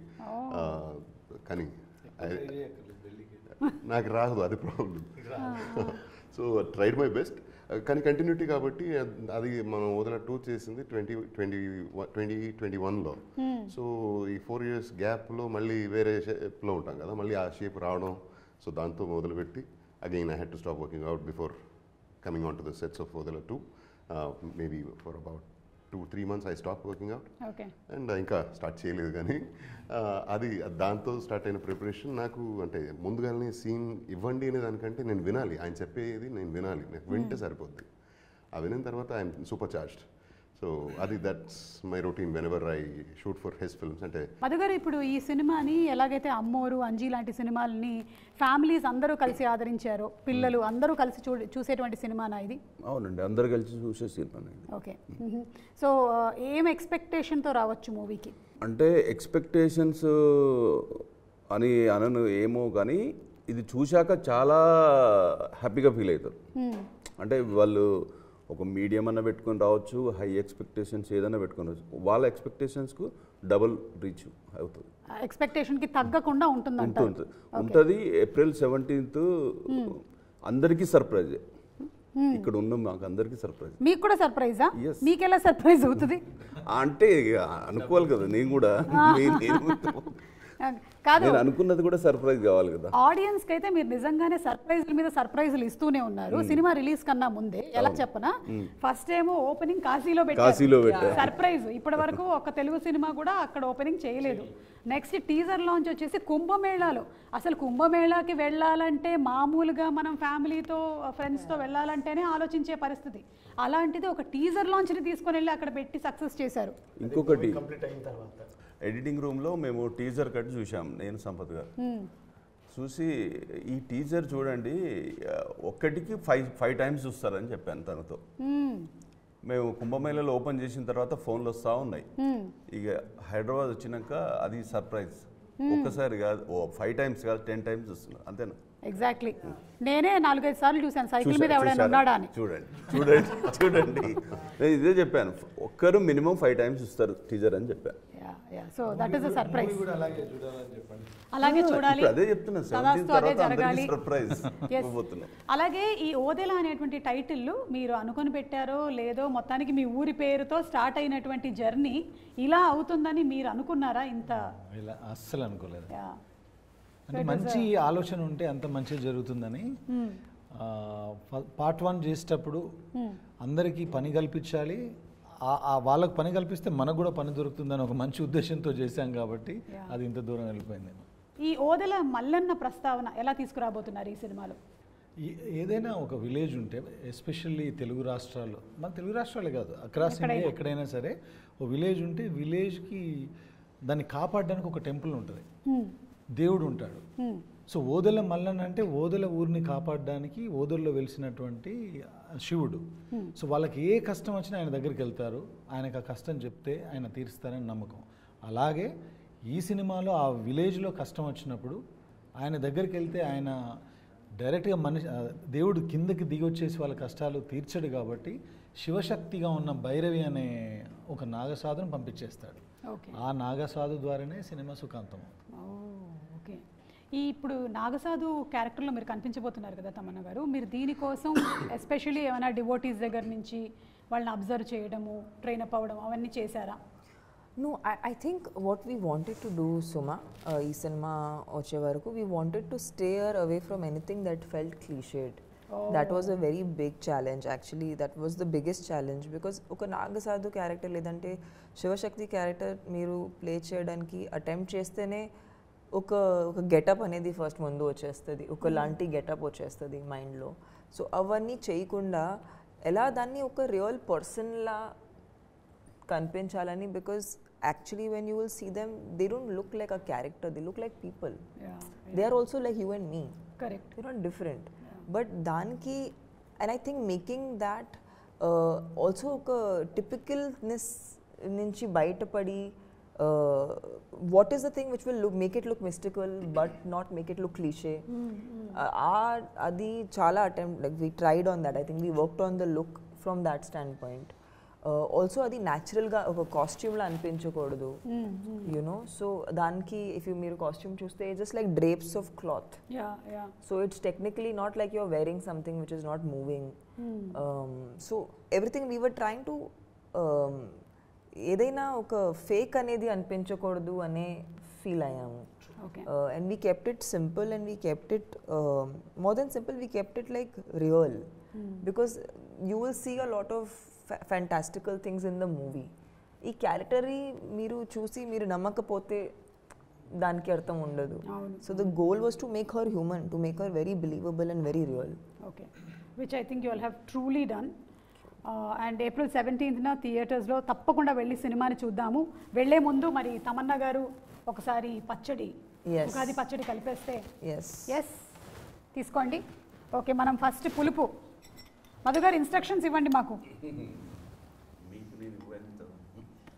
కానీ నాకు రాదు, అది problem. So tried my best, కానీ కంటిన్యూటీ కాబట్టి అది మనం వదిలినట్టు చేసింది 2021లో. సో ఈ 4 years గ్యాప్లో మళ్ళీ వేరే షేప్లో ఉంటాం కదా, మళ్ళీ ఆ షేప్ రావడం, సో దాంతో మొదలుపెట్టి again I had to stop working out before coming on to the sets of Odela 2. Maybe for about 2-3 months I stop working out. And ఇంకా స్టార్ట్ చేయలేదు, కానీ అది దాంతో స్టార్ట్ అయిన ప్రిపరేషన్ నాకు అంటే ముందుగానే సీన్ ఇవ్వండి అనే దానికంటే నేను వినాలి, ఆయన చెప్పేది నేను వినాలి, నాకు వింటే సరిపోద్ది. ఆ వినిన తర్వాత ఐఎమ్ సూపర్ చార్జ్డ్. సో అది that's my routine when ever I shoot for his films. అంటే మధు గారు, ఇప్పుడు ఈ సినిమాని ఎలాగైతే అమ్మోరు, అంజీ లాంటి సినిమాలని ఫ్యామిలీస్ అందరూ కలిసి ఆదరించారో, పిల్లలు అందరూ కలిసి చూసేటువంటి సినిమానా ఇది? అవునండి, అందరు కలిసి చూసే సినిమా. ఓకే. సో ఏం ఎక్స్పెక్టేషన్తో రావచ్చు మూవీకి? అంటే ఎక్స్పెక్టేషన్స్ అని అనను ఏమో, కానీ ఇది చూశాక చాలా హ్యాపీగా ఫీల్ అవుతారు. అంటే వాళ్ళు ఒక మీడియం అన్న పెట్టుకొని రావచ్చు, హై ఎక్స్పెక్టేషన్స్ ఏదైనా పెట్టుకొని రావచ్చు, వాళ్ళ ఎక్స్పెక్టేషన్స్కు డబుల్ రీచ్ అవుతుంది. ఎక్స్పెక్టేషన్కి తగ్గకుండా ఉంటుంది. ఏప్రిల్ 17th అందరికీ సర్ప్రైజ్. ఇక్కడ ఉన్న మాకు అందరికీ సర్ప్రైజ్. మీకు కూడా సర్ప్రైజా? మీకు ఎలా సర్ప్రైజ్ అవుతుంది అంటే అనుకోవాలి కదా, నేను కూడా కాదు, నేను అనుకున్నది కూడా సర్ప్రైజ్ కావాలి కదా. ఆడియన్స్ కి అయితే మీరు నిజంగానే సర్ప్రైజ్ల మీద సర్ప్రైజ్లు ఇస్తూనే ఉన్నారు. సినిమా రిలీజ్ కన్నా ముందే ఎలా చెప్పనా, ఫస్ట్ ఏమో ఓపెనింగ్ కాశీలో పెట్టారు సర్ప్రైజ్. ఇప్పటి వరకు ఒక తెలుగు సినిమా కూడా అక్కడ ఓపెనింగ్ చేయలేదు. నెక్స్ట్ టీజర్ లాంచ్ వచ్చేసి కుంభమేళాలో. అసలు కుంభమేళాకి వెళ్ళాలంటే మామూలుగా మనం ఫ్యామిలీతో ఫ్రెండ్స్తో వెళ్ళాలంటేనే ఆలోచించే పరిస్థితి. అలాంటిది ఒక టీజర్ లాంచ్ని తీసుకొని వెళ్ళి అక్కడ పెట్టి సక్సెస్ చేశారు. ఇంకొకటి, కంప్లీట్ అయిన తర్వాత ఎడిటింగ్ రూమ్లో మేము టీజర్ కట్ చూసాం, నేను సంపత్ గారు చూసి, ఈ టీజర్ చూడండి ఒక్కటికి 5 times చూస్తారని చెప్పాను తనతో. మేము కుంభమేళలో ఓపెన్ చేసిన తర్వాత ఫోన్లు వస్తూ ఉన్నాయి. ఇక హైదరాబాద్ వచ్చినాక అది సర్ప్రైజ్. ఒక్కసారి కాదు, 5 times కాదు, 10 times చూస్తున్నారు, అంతేనా? ఎగ్జాక్ట్లీ. నేనే 4-5 సార్లు చూశాను సైకిల్ మీద ఎవరైనా ఉన్నాడా అని. చూడండి నేను ఇదే చెప్పాను, ఒక్కరు మినిమం 5 times చూస్తారు టీజర్ అని చెప్పాను. So that is the surprise. అలాగే చూడాలి, అదే చెప్తున్నా, అదే జరగాలి. సర్ప్రైజ్. అలాగే ఈ ఓదెల అనేటువంటి టైటిల్ మీరు అనుకొని పెట్టారో లేదో, మొత్తానికి మీ ఊరి పేరుతో స్టార్ట్ అయినటువంటి జర్నీ ఇలా అవుతుందని మీరు అనుకున్నారా? ఇంత అస్సలు అనుకోలేదు. అంటే మంచి ఆలోచన ఉంటే అంత మంచిగా జరుగుతుందని. పార్ట్ 1 చేసేటప్పుడు అందరికీ పని కల్పించాలి, వాళ్ళకు పని కల్పిస్తే మనకు కూడా పని దొరుకుతుందని ఒక మంచి ఉద్దేశంతో చేశాం కాబట్టి అది ఇంత దూరం వెళ్ళిపోయింది. ఈ ఓదెల మల్లన్న ప్రస్తావన ఎలా తీసుకురాబోతున్నారు ఈ సినిమాలో? ఏదైనా ఒక విలేజ్ ఉంటే, ఎస్పెషల్లీ తెలుగు రాష్ట్రాల్లో, మన తెలుగు రాష్ట్రాలే కాదు, అక్రాస్ ఇండియా ఎక్కడైనా సరే ఒక విలేజ్ ఉంటే విలేజ్కి దాన్ని కాపాడడానికి ఒక టెంపుల్ ఉంటుంది, దేవుడు ఉంటాడు. సో ఓదెల మల్లన్న అంటే ఓదెల ఊరిని కాపాడడానికి ఓదెల్లో వెలిసినటువంటి శివుడు. సో వాళ్ళకి ఏ కష్టం వచ్చినా ఆయన దగ్గరికి వెళ్తారు, ఆయనకు ఆ కష్టం చెప్తే ఆయన తీరుస్తారని నమ్మకం. అలాగే ఈ సినిమాలో ఆ విలేజ్లో కష్టం వచ్చినప్పుడు ఆయన దగ్గరికి వెళ్తే ఆయన డైరెక్ట్గా దేవుడు కిందకి దిగి వచ్చేసి వాళ్ళ కష్టాలు తీర్చడు కాబట్టి శివశక్తిగా ఉన్న భైరవి అనే ఒక నాగసాధును పంపించేస్తాడు. ఆ నాగసాధు ద్వారానే సినిమా సుఖాంతం. ఓకే. ఇప్పుడు నాగసాధు క్యారెక్టర్లో మీరు కనిపించబోతున్నారు కదా తమన్నా గారు, మీరు దీనికోసం ఎస్పెషల్లీ ఏమైనా డివోటీస్ దగ్గర నుంచి వాళ్ళని అబ్జర్వ్ చేయడము, ట్రైన్ అప్ అవ్వడం అవన్నీ చేశారా? No, I think what we wanted to do, Suma, ee cinema vache varaku, we wanted to steer away from anything that felt cliched. That was a very big challenge actually. That was the biggest challenge because oka Nagasadhu character ledante Shivashakti character meeru play cheyadaniki attempt chestene ఒక getup అనేది first ముందు వచ్చేస్తుంది, ఒక లాంటి getup వచ్చేస్తుంది మైండ్లో. So అవన్నీ చేయకుండా ఎలా దాన్ని ఒక రియల్ పర్సన్లా కనిపించాలని, because actually when you will see them they don't look like a character, they look like people. They are also like you and me, correct, they are not different. But దానికి and I think making that also ఒక టిపికల్నెస్ నుంచి బయటపడి what is the thing which will make it look mystical but not make it look cliche. Adi chala attempt, like we tried on that. I think we worked on the look from that standpoint. Also adi natural ga oka costume la anpinchakodadu, you know. So danki if you meer costume chuste, it's just like drapes of cloth. Yeah. So it's technically not like you're wearing something which is not moving. So everything we were trying to ఏదైనా ఒక fake అనేది అనిపించకూడదు అనే feel అయ్యాము. And we kept it simple and we kept it more than simple, we kept it like real because you will see a lot of fantastical things in the movie. ఈ క్యారెక్టరీ మీరు చూసి మీరు నమ్మకపోతే దానికి అర్థం ఉండదు. So the goal was to make her human, to make her very believable and very real. Okay, which I think you will have truly done. And April 17th థియేటర్స్లో తప్పకుండా వెళ్ళి సినిమాని చూద్దాము. వెళ్ళే ముందు మరి తమన్నా గారు ఒకసారి పచ్చడి, ఉగాది పచ్చడి కలిపేస్తే. ఎస్ తీసుకోండి. ఓకే, మనం ఫస్ట్ పులుపు. మధు గారు ఇన్స్ట్రక్షన్స్ ఇవ్వండి మాకు.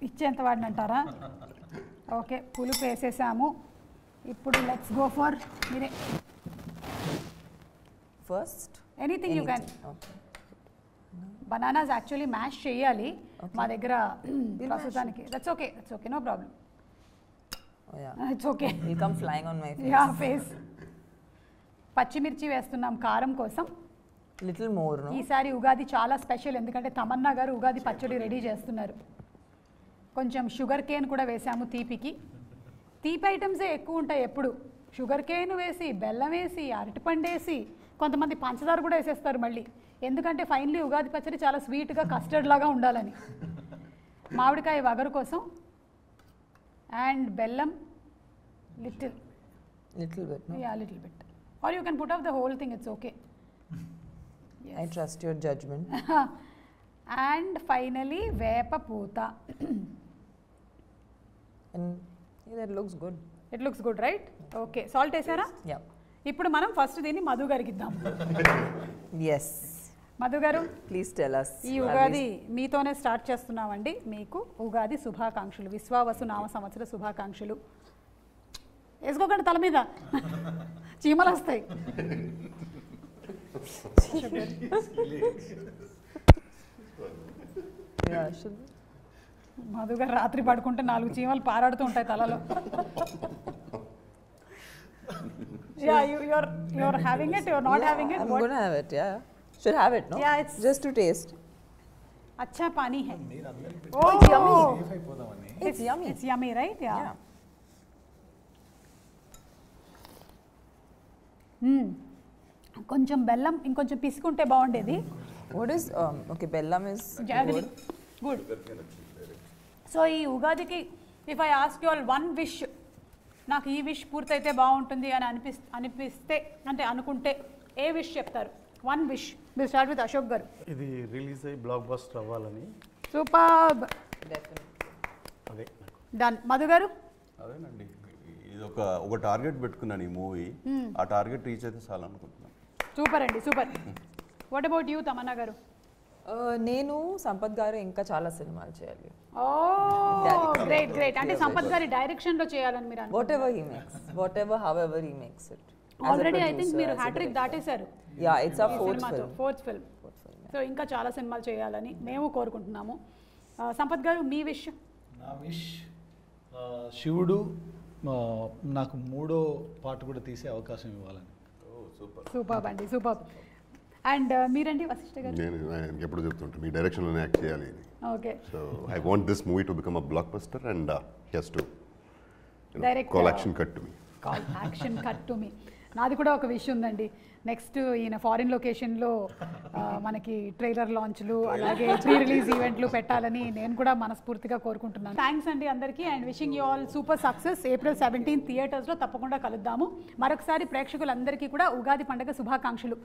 ఇచ్చేంత వాడిని అంటారా? ఓకే, పులుపు వేసేసాము. ఇప్పుడు లెట్స్ గో ఫర్ మీరే first anything you can. Bananas actually mash చేయాలి మా దగ్గర ప్రస్తుతానికి. That's okay, no problem. It's okay. It'll come flying on my face. Yeah, face. పచ్చిమిర్చి వేస్తున్నాం కారం కోసం. Little more, no? ఈసారి ఉగాది చాలా స్పెషల్, ఎందుకంటే తమన్నా గారు ఉగాది పచ్చడి రెడీ చేస్తున్నారు. కొంచెం షుగర్ కేన్ కూడా వేసాము తీపికి. తీపి ఐటమ్సే ఎక్కువ ఉంటాయి ఎప్పుడు. షుగర్ కేన్ వేసి, బెల్లం వేసి, అరటిపండు వేసి, కొంతమంది పంచదార కూడా వేసేస్తారు మళ్ళీ. ఎందుకంటే ఫైనలీ ఉగాది పచ్చడి చాలా స్వీట్గా కస్టర్డ్ లాగా ఉండాలని. మామిడికాయ వగరు కోసం అండ్ బెల్లం little bit, no? Yeah, little bit. Or you can put off the whole thing, it's okay. Yes. I trust your judgment. And finally, వేప పూత. And yeah, that looks good. It looks good, right? Okay. Salt వేసారా? Yeah. ఇప్పుడు మనం first దీన్ని మధు గారికి ఇద్దాం. Yes. Madhu గారు, Please tell us. ఈ ఉగాది మీతోనే స్టార్ట్ చేస్తున్నామండి. మీకు ఉగాది శుభాకాంక్షలు, విశ్వావసు నామ సంవత్సర శుభాకాంక్షలు. వేసుకోకండి తల మీద, చీమలు వస్తాయి. Yeah, should మధు గారు రాత్రి పడుకుంటే 4 చీమలు పారాడుతూ ఉంటాయి తలలో. Yeah, you're having it, you're not having it. I'm What? gonna have it, yeah. Should have it, no? Yeah, it's just to taste. अच्छा पानी है. Oh, it's yummy. It's yummy. It's yummy, right? Yeah. కొంచెం బెల్లం ఇంకొంచెం పిసుకుంటే బాగుండేది. What is okay, bellam is Jaggery. good. Good. So ఈ ఉగాదికి if I ask you all one wish, నాకు ఈ విష్ పూర్తయితే బాగుంటుంది అని అనిపిస్తే అంటే అనుకుంటే ఏ విష్ చెప్తారు? One wish. Will start with Ashok garu. ఇది రిలీజ్ అయ్యి బ్లాక్ బస్టర్ అవ్వాలని. సూపర్. అదే డన్. మధు గారు? అదేనండి, ఇది ఒక టార్గెట్ పెట్టుకున్నాను ఈ మూవీ. ఆ టార్గెట్ రీచ్ అయితే చాలు అనుకుంటున్నాను. సూపర్ అండి, super. What about you Tamannaah గారు? నేను సంపత్ గారు ఇంకా చాలా సినిమాలు చేయాలి. ఓ గ్రేట్ గ్రేట్. అంటే సంపత్ గారి డైరెక్షన్ లో చేయాలని మీరు whatever he makes, however he makes it. Already I think మీరు హ్యాట్రిక్ దాటేశారు. Yeah, it's our fourth film. So ఇంకా చాలా సినిమాలు చేయాలని మేము కోరుకుంటున్నాము. సంపత్ గారు, మీ విష్? నా విష్ శివుడు నాకు 3వ పార్ట్ కూడా తీసే అవకాశం ఇవ్వాలని. సూపర్ అండి, సూపర్. అండ్ మీరండి వశిష్ఠ గారు? నేను ఎప్పుడు చెప్తుంటాను మీ డైరెక్షన్లోనే యాక్ట్ చేయాలి. Okay. So I want this movie to become a blockbuster and he has to direct call action cut to me. Call action cut to me. నాది కూడా ఒక విషయం ఉందండి. నెక్స్ట్ ఈయన ఫారిన్ లొకేషన్లో మనకి ట్రైలర్ లాంచ్లు అలాగే ప్రీ రిలీజ్ ఈవెంట్లు పెట్టాలని నేను కూడా మనస్ఫూర్తిగా కోరుకుంటున్నాను. థ్యాంక్స్ అండి అందరికీ and wishing you all super success. April 17 థియేటర్స్లో తప్పకుండా కలుద్దాము. మరొకసారి ప్రేక్షకులందరికీ కూడా ఉగాది పండుగ శుభాకాంక్షలు.